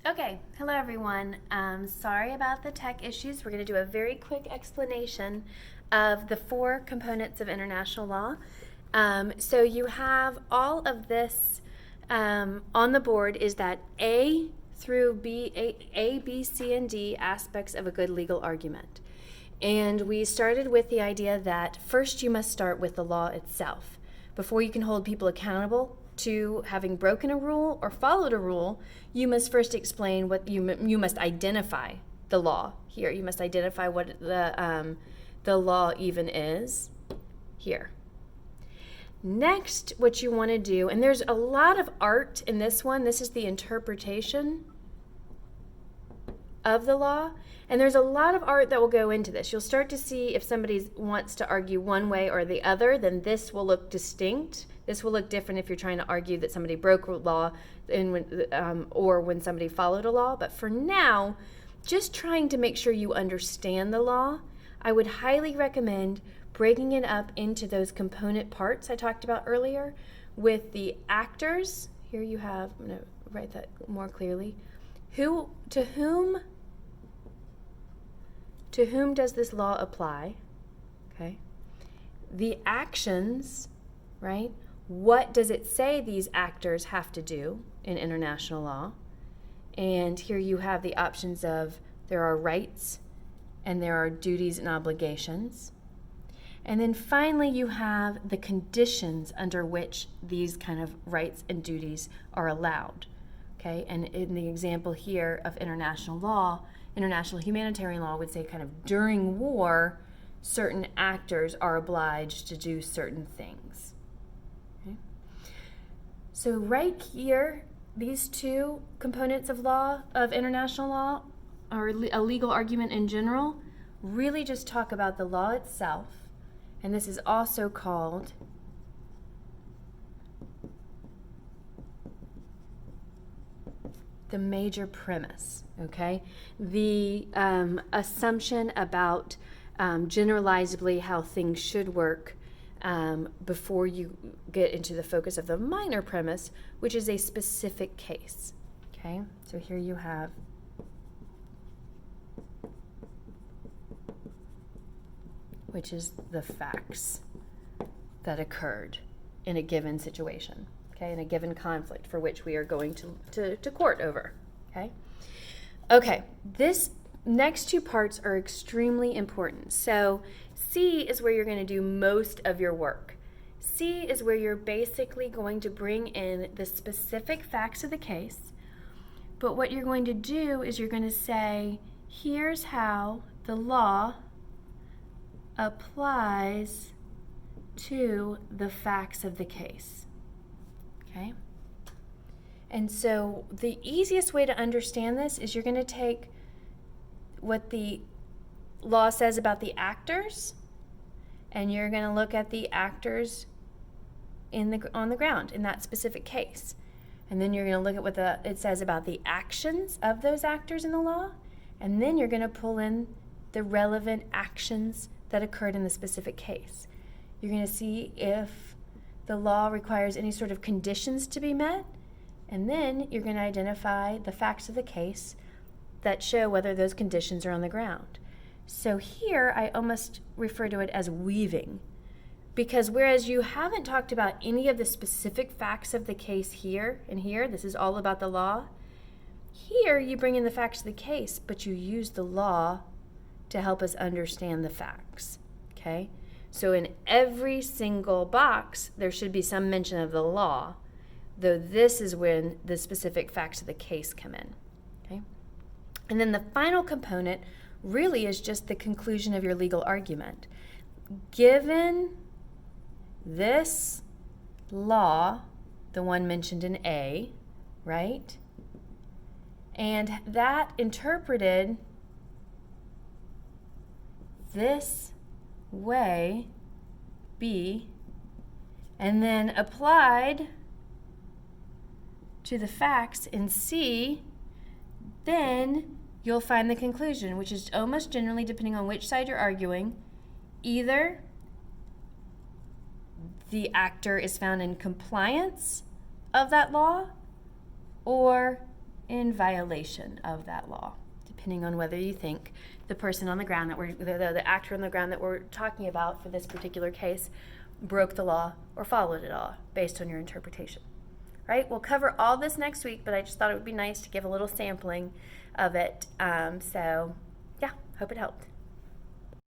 Okay, hello everyone. Sorry about the tech issues. We're going to do a very quick explanation of the four components of international law. So you have all of this on the board is that A through A, B, C, and D aspects of a good legal argument. And we started with the idea that first you must start with the law itself. Before you can hold people accountable to having broken a rule or followed a rule, you must first explain what you must identify the law here. You must identify what the law even is here. Next, what you want to do, and there's a lot of art in this one. This is the interpretation of the law, and there's a lot of art that will go into this. You'll start to see if somebody wants to argue one way or the other, then this will look distinct. This will look different if you're trying to argue that somebody broke a law or when somebody followed a law. But for now, just trying to make sure you understand the law, I would highly recommend breaking it up into those component parts I talked about earlier with the actors. Here you have, I'm going to write that more clearly. To whom does this law apply? Okay. The actions, right? What does it say these actors have to do in international law? And here you have the options of there are rights and there are duties and obligations. And then finally you have the conditions under which these kind of rights and duties are allowed. Okay, and in the example here of international law, international humanitarian law would say kind of during war, certain actors are obliged to do certain things. Okay? So right here, these two components of law, of international law, or a legal argument in general, really just talk about the law itself. And this is also called the major premise, okay? The assumption about generalizably how things should work before you get into the focus of the minor premise, which is a specific case, okay? So here you have which is the facts that occurred in a given situation. Okay, in a given conflict for which we are going to court over, okay? Okay, this next two parts are extremely important. So C is where you're going to do most of your work. C is where you're basically going to bring in the specific facts of the case, but what you're going to do is you're going to say, here's how the law applies to the facts of the case. Okay? And so the easiest way to understand this is you're going to take what the law says about the actors, and you're going to look at the actors on the ground in that specific case. And then you're going to look at what it says about the actions of those actors in the law, and then you're going to pull in the relevant actions that occurred in the specific case. You're going to see if the law requires any sort of conditions to be met, and then you're going to identify the facts of the case that show whether those conditions are on the ground. So here I almost refer to it as weaving, because whereas you haven't talked about any of the specific facts of the case here and here, this is all about the law, here you bring in the facts of the case, but you use the law to help us understand the facts, okay? So in every single box, there should be some mention of the law, though this is when the specific facts of the case come in, okay? And then the final component really is just the conclusion of your legal argument. Given this law, the one mentioned in A, right? And that interpreted this way, B, and then applied to the facts in C, then you'll find the conclusion, which is almost generally, depending on which side you're arguing, either the actor is found in compliance of that law, or in violation of that law, depending on whether you think the person on the ground the actor on the ground that we're talking about for this particular case broke the law or followed it all based on your interpretation. Right? We'll cover all this next week, but I just thought it would be nice to give a little sampling of it. So, yeah, hope it helped.